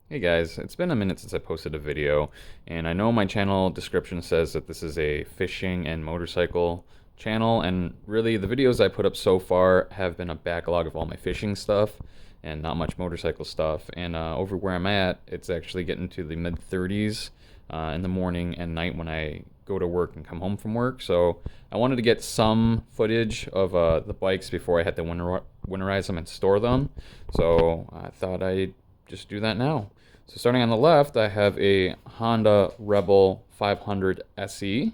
Hey guys, it's been a minute since I posted a video, and I know my channel description says that this is a fishing and motorcycle channel, and really the videos I put up so far have been a backlog of all my fishing stuff and not much motorcycle stuff. And over where I'm at, it's actually getting to the mid 30s in the morning and night when I go to work and come home from work. So I wanted to get some footage of the bikes before I had to winterize them and store them. So I thought I'd just do that now. So starting on the left, I have a Honda Rebel 500 SE.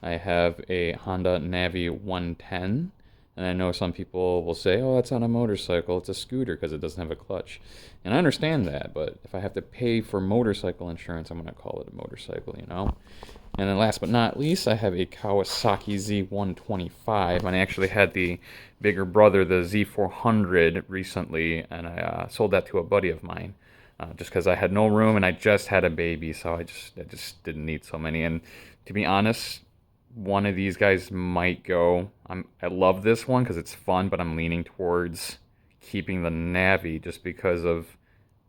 I have a Honda Navi 110. And I know some people will say, oh, that's not a motorcycle, it's a scooter because it doesn't have a clutch. And I understand that, but if I have to pay for motorcycle insurance, I'm going to call it a motorcycle, you know? And then last but not least, I have a Kawasaki Z125. And I actually had the bigger brother, the Z400, recently, and I sold that to a buddy of mine. Just because I had no room and I just had a baby, so I just didn't need so many. And to be honest, one of these guys might go. I love this one because it's fun, but I'm leaning towards keeping the Navi just because of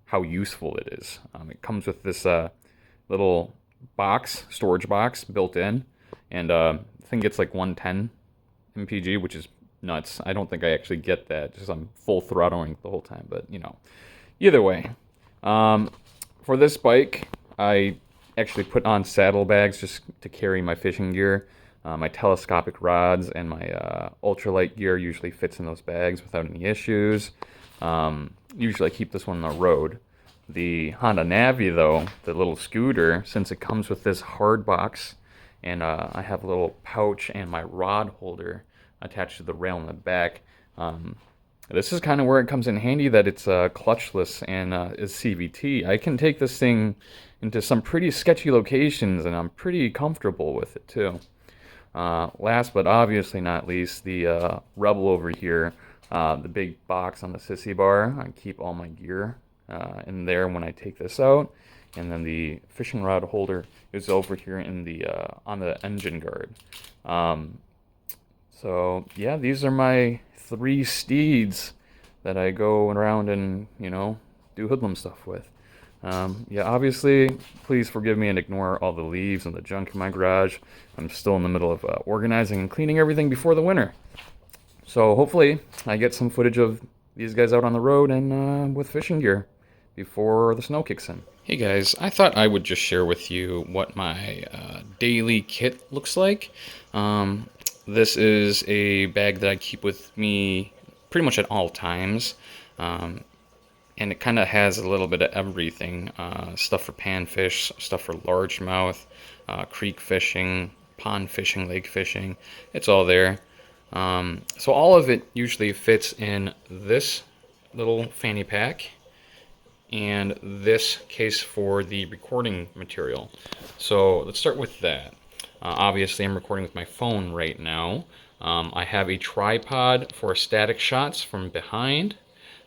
how useful it is. It comes with this little storage box built in, and the thing gets like 110 mpg, which is nuts. I don't think I actually get that, just I'm full throttling the whole time, but either way. Um, for this bike, I actually put on saddlebags just to carry my fishing gear. My telescopic rods and my ultralight gear usually fits in those bags without any issues. Usually I keep this one on the road. The Honda Navi, though, the little scooter, since it comes with this hard box, and I have a little pouch and my rod holder attached to the rail in the back. This is kind of where it comes in handy that it's clutchless and is CVT. I can take this thing into some pretty sketchy locations, and I'm pretty comfortable with it too. Last but obviously not least, the Rebel over here, the big box on the sissy bar. I keep all my gear in there when I take this out, and then the fishing rod holder is over here in the on the engine guard. So yeah, these are my three steeds that I go around and do hoodlum stuff with. Yeah, obviously, please forgive me and ignore all the leaves and the junk in my garage. I'm still in the middle of organizing and cleaning everything before the winter. So hopefully I get some footage of these guys out on the road and with fishing gear before the snow kicks in. Hey guys, I thought I would just share with you what my daily kit looks like. This is a bag that I keep with me pretty much at all times. And it kind of has a little bit of everything. Stuff for panfish, stuff for largemouth, creek fishing, pond fishing, lake fishing. It's all there. So all of it usually fits in this little fanny pack and this case for the recording material. So let's start with that. Obviously, I'm recording with my phone right now. I have a tripod for static shots from behind.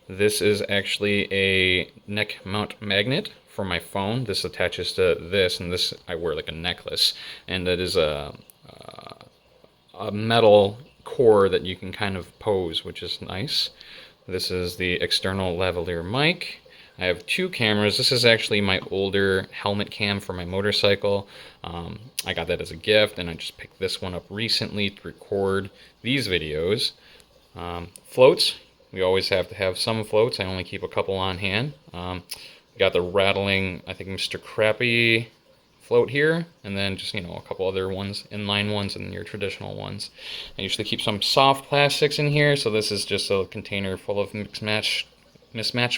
This is actually a neck mount magnet for my phone. This attaches to this, and this I wear like a necklace. And that is a metal core that you can kind of pose, which is nice. This is the external lavalier mic. I have two cameras. This is actually my older helmet cam for my motorcycle. I got that as a gift, and I just picked this one up recently to record these videos. Floats. We always have to have some floats. I only keep a couple on hand. Got the rattling, I think, Mr. Crappy float here, and then just, a couple other ones, inline ones, and your traditional ones. I usually keep some soft plastics in here, so this is just a container full of mismatched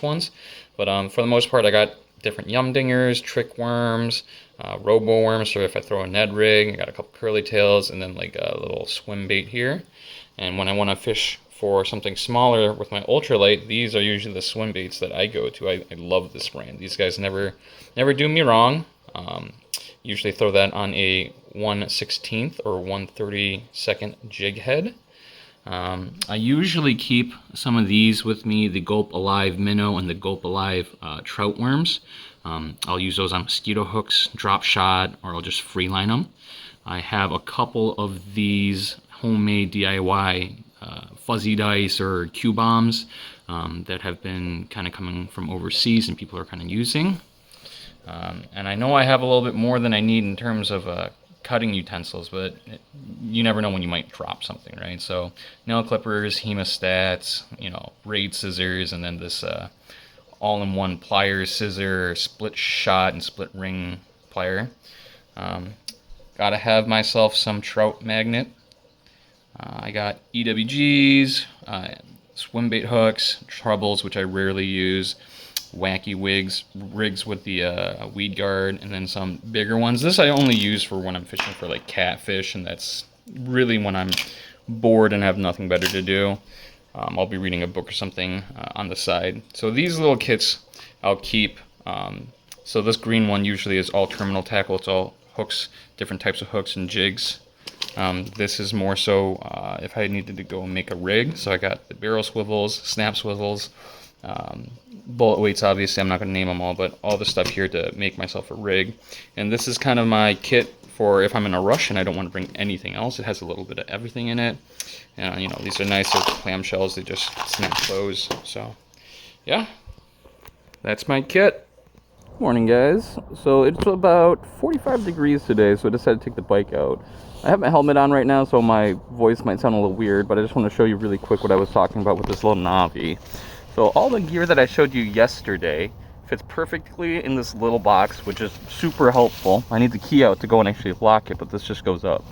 ones. But for the most part, I got different yum dingers, trick worms, robo worms, or if I throw a Ned rig, I got a couple curly tails, and then like a little swim bait here. And when I want to fish for something smaller with my ultralight, these are usually the swim baits that I go to. I love this brand. These guys never do me wrong. Usually throw that on a 1/16th or 1/32nd jig head. I usually keep some of these with me, the Gulp Alive minnow and the Gulp Alive trout worms. I'll use those on mosquito hooks, drop shot, or I'll just free line them. I have a couple of these homemade DIY fuzzy dice or Q bombs. that have been kind of coming from overseas and people are kind of using. And I know I have a little bit more than I need in terms of cutting utensils, but you never know when you might drop something, right? So nail clippers, hemostats, braid scissors, and then this all-in-one pliers, scissor, split shot, and split ring plier. Gotta have myself some trout magnet. I got EWGs, swim bait hooks, trebles, which I rarely use, wacky rigs with the weed guard, and then some bigger ones. This I only use for when I'm fishing for like catfish, and that's really when I'm bored and have nothing better to do. I'll be reading a book or something on the side. So these little kits I'll keep. So this green one usually is all terminal tackle. It's all hooks, different types of hooks and jigs. This is more so if I needed to go and make a rig. So I got the barrel swivels, snap swivels, bullet weights, obviously I'm not going to name them all, but all the stuff here to make myself a rig. And this is kind of my kit for if I'm in a rush and I don't want to bring anything else. It has a little bit of everything in it. These are nice little clamshells. They just snap close. So, yeah, that's my kit. Morning, guys. So it's about 45 degrees today, so I decided to take the bike out. I have my helmet on right now, so my voice might sound a little weird, but I just want to show you really quick what I was talking about with this little Navi. So all the gear that I showed you yesterday fits perfectly in this little box, which is super helpful. I need the key out to go and actually lock it, but this just goes up.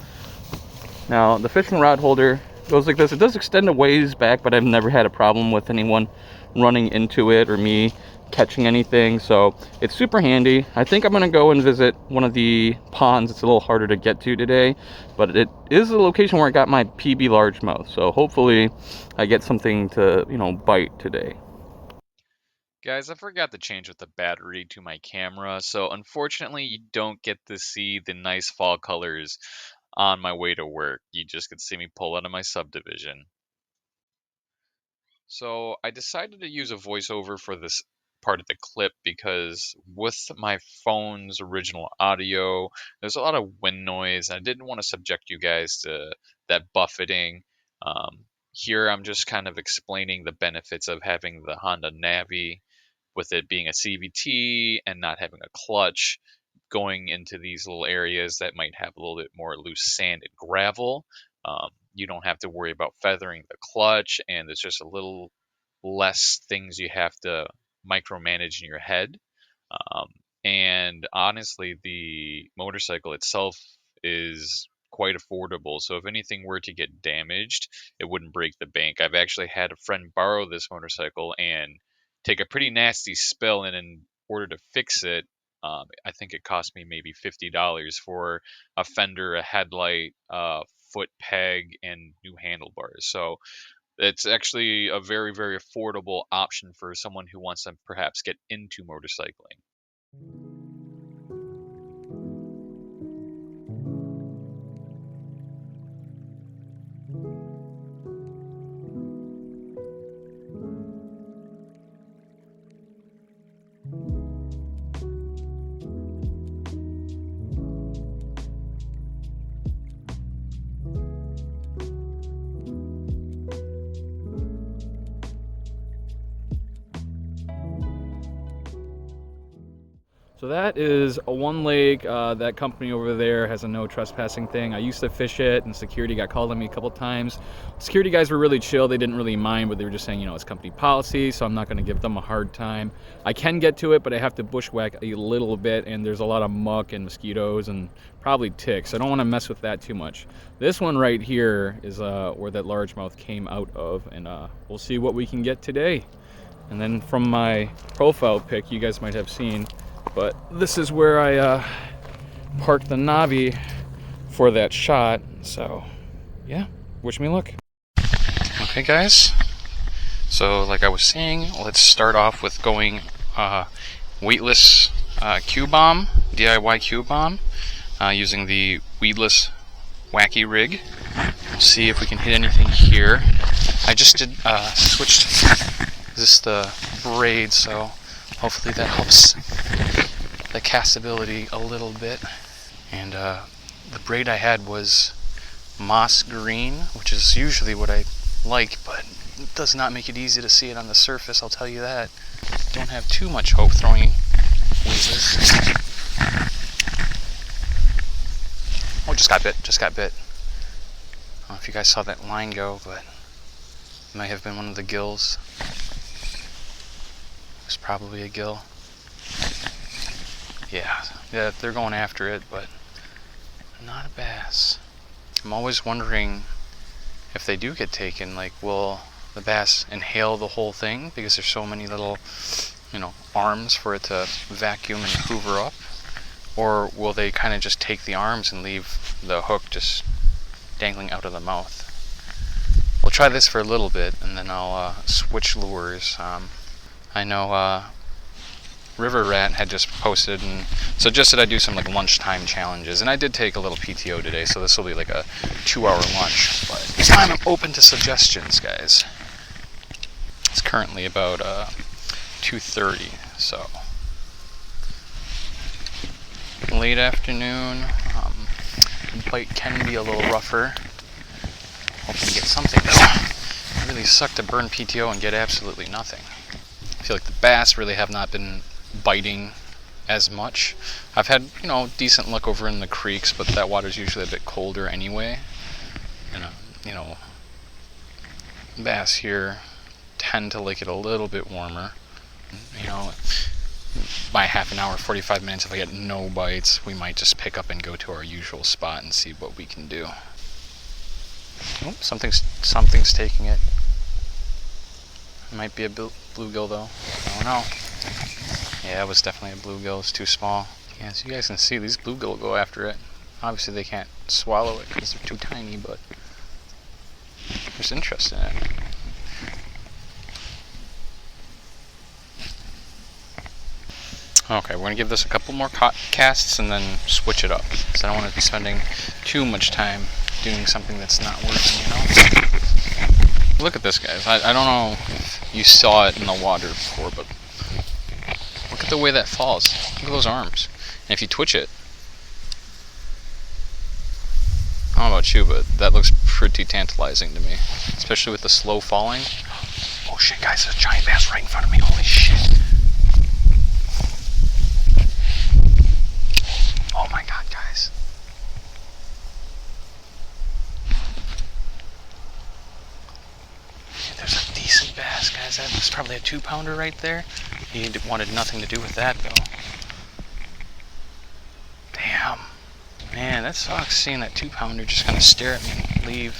Now, the fishing rod holder goes like this. It does extend a ways back, but I've never had a problem with anyone running into it or me catching anything, so it's super handy. I think I'm going to go and visit one of the ponds. It's a little harder to get to today, but it is the location where I got my PB largemouth, so hopefully I get something to, bite today. Guys, I forgot to change with the battery to my camera, so unfortunately you don't get to see the nice fall colors on my way to work. You just get to see me pull out of my subdivision. So I decided to use a voiceover for this part of the clip because with my phone's original audio, there's a lot of wind noise. And I didn't want to subject you guys to that buffeting. Here I'm just kind of explaining the benefits of having the Honda Navi with it being a CVT and not having a clutch, going into these little areas that might have a little bit more loose sand and gravel. You don't have to worry about feathering the clutch, and there's just a little less things you have to micromanage in your head. Um, and honestly, the motorcycle itself is quite affordable. So if anything were to get damaged, it wouldn't break the bank. I've actually had a friend borrow this motorcycle and take a pretty nasty spill, and in order to fix it, I think it cost me maybe $50 for a fender, a headlight, foot peg, and new handlebars. So it's actually a very, very affordable option for someone who wants to perhaps get into motorcycling. So that is a one lake. That company over there has a no trespassing thing. I used to fish it, and security got called on me a couple times. Security guys were really chill. They didn't really mind, but they were just saying, it's company policy, so I'm not going to give them a hard time. I can get to it, but I have to bushwhack a little bit, and there's a lot of muck and mosquitoes and probably ticks. I don't want to mess with that too much. This one right here is where that largemouth came out of, and we'll see what we can get today. And then from my profile pic, you guys might have seen, but this is where I parked the Navi for that shot. So, yeah, wish me luck. Okay, guys. So, like I was saying, let's start off with going weightless Q-bomb, DIY Q-bomb, using the weedless wacky rig. We'll see if we can hit anything here. I just did switched the braid, so hopefully that helps the castability a little bit. And the braid I had was moss green, which is usually what I like, but does not make it easy to see it on the surface, I'll tell you that. Don't have too much hope throwing weightless. Oh, just got bit. I don't know if you guys saw that line go, but it might have been one of the gills. It was probably a gill. Yeah, they're going after it, but not a bass. I'm always wondering if they do get taken, like, will the bass inhale the whole thing because there's so many little, arms for it to vacuum and hoover up? Or will they kind of just take the arms and leave the hook just dangling out of the mouth? We'll try this for a little bit, and then I'll switch lures. I know River Rat had just posted and suggested I do some like lunchtime challenges, and I did take a little PTO today, so this will be like a 2-hour lunch. But I'm open to suggestions, guys. It's currently about 2:30, so late afternoon. The bite can be a little rougher. Hoping to get something though. It really sucked to burn PTO and get absolutely nothing. I feel like the bass really have not been biting as much. I've had, decent luck over in the creeks, but that water's usually a bit colder anyway. And, bass here tend to like it a little bit warmer. By half an hour, 45 minutes, if I get no bites, we might just pick up and go to our usual spot and see what we can do. Oh, something's taking it. It might be a bluegill though. I don't know. Yeah, it was definitely a bluegill. It's too small. Yeah, so you guys can see these bluegill will go after it. Obviously they can't swallow it because they're too tiny, but there's interest in it. Okay, we're going to give this a couple more casts and then switch it up, because I don't want to be spending too much time doing something that's not working, Look at this, guys. I don't know if you saw it in the water before, but look at the way that falls. Look at those arms. And if you twitch it, I don't know about you, but that looks pretty tantalizing to me, especially with the slow falling. Oh shit, guys, there's a giant bass right in front of me. Holy shit. Oh my god, guys. There's a decent bass, guys. That was probably a 2-pounder right there. He wanted nothing to do with that, though. Damn. Man, that sucks seeing that 2-pounder just kind of stare at me and leave.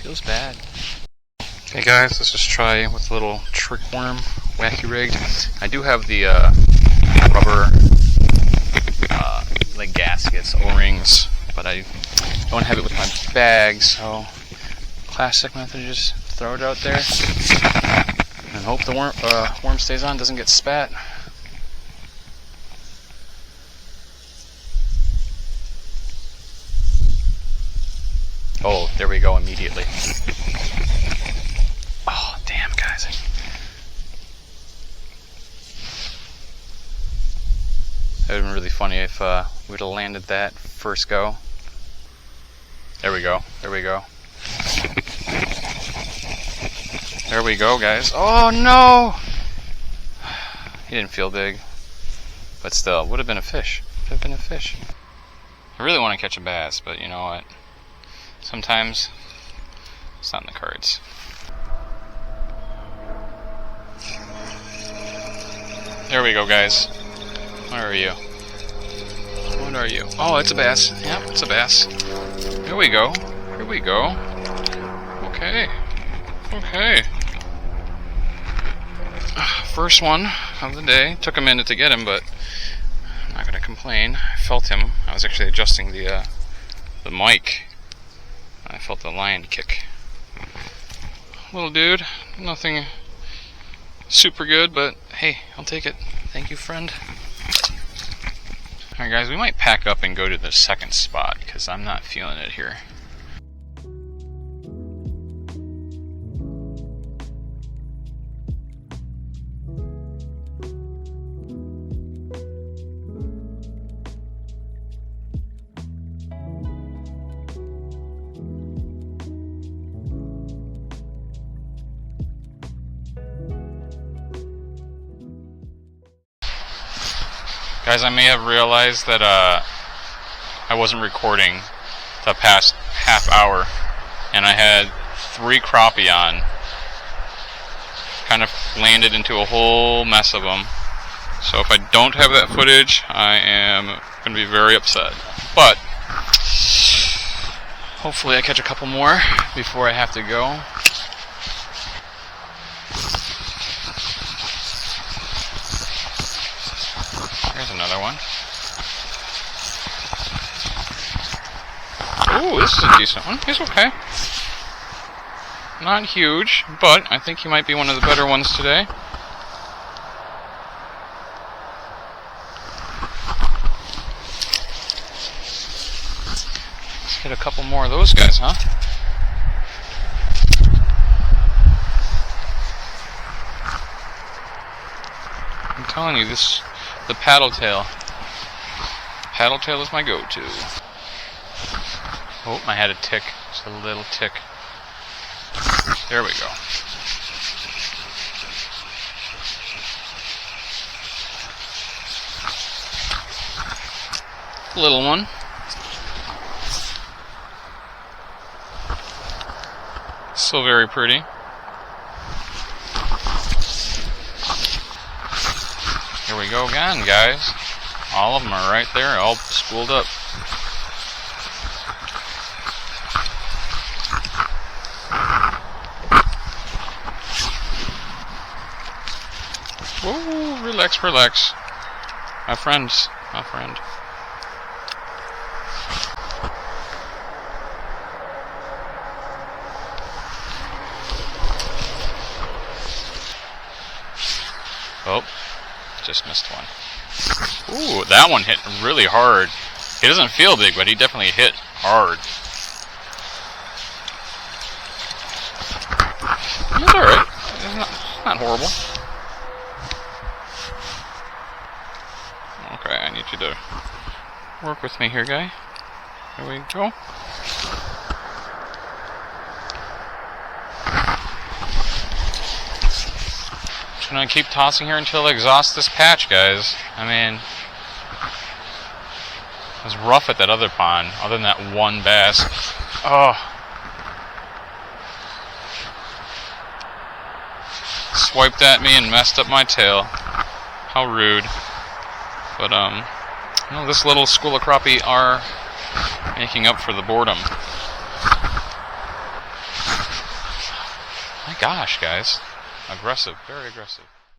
Feels bad. Okay, guys, let's just try with a little trick worm, wacky rigged. I do have the rubber like gaskets, O-rings, but I don't have it with my bag, so classic method, just throw it out there and hope the worm stays on, doesn't get spat. Oh, there we go immediately. Oh, damn, guys. That would have been really funny if we would have landed that first go. There we go. There we go. There we go, guys. Oh, no! He didn't feel big. But still, would have been a fish. Would have been a fish. I really want to catch a bass, but you know what? Sometimes it's not in the cards. There we go, guys. Where are you? What are you? Oh, it's a bass. Yep, it's a bass. Here we go. Here we go. Okay. Okay. First one of the day. Took a minute to get him, but I'm not gonna complain. I felt him. I was actually adjusting the mic. I felt the lion kick. Little dude. Nothing super good, but hey, I'll take it. Thank you, friend. Alright, guys, we might pack up and go to the second spot, because I'm not feeling it here. Guys, I may have realized that I wasn't recording the past half hour, and I had 3 crappie on. Kind of landed into a whole mess of them. So if I don't have that footage, I am going to be very upset. But hopefully I catch a couple more before I have to go. Here's another one. Ooh, this is a decent one. He's okay. Not huge, but I think he might be one of the better ones today. Let's hit a couple more of those guys, huh? I'm telling you, the paddle tail. Paddle tail is my go-to. Oh, I had a tick. Just a little tick. There we go. Little one. Still very pretty. Here we go again, guys. All of them are right there, all spooled up. Whoa, relax, relax. My friend. Oh, just missed one. Ooh, that one hit really hard. He doesn't feel big, but he definitely hit hard. It's alright. It's not horrible. Okay, I need you to work with me here, guy. There we go. I'm gonna keep tossing here until I exhaust this patch, guys. I mean, it was rough at that other pond, other than that one bass. Oh. Swiped at me and messed up my tail. How rude. But, no, this little school of crappie are making up for the boredom. My gosh, guys. Aggressive, very aggressive.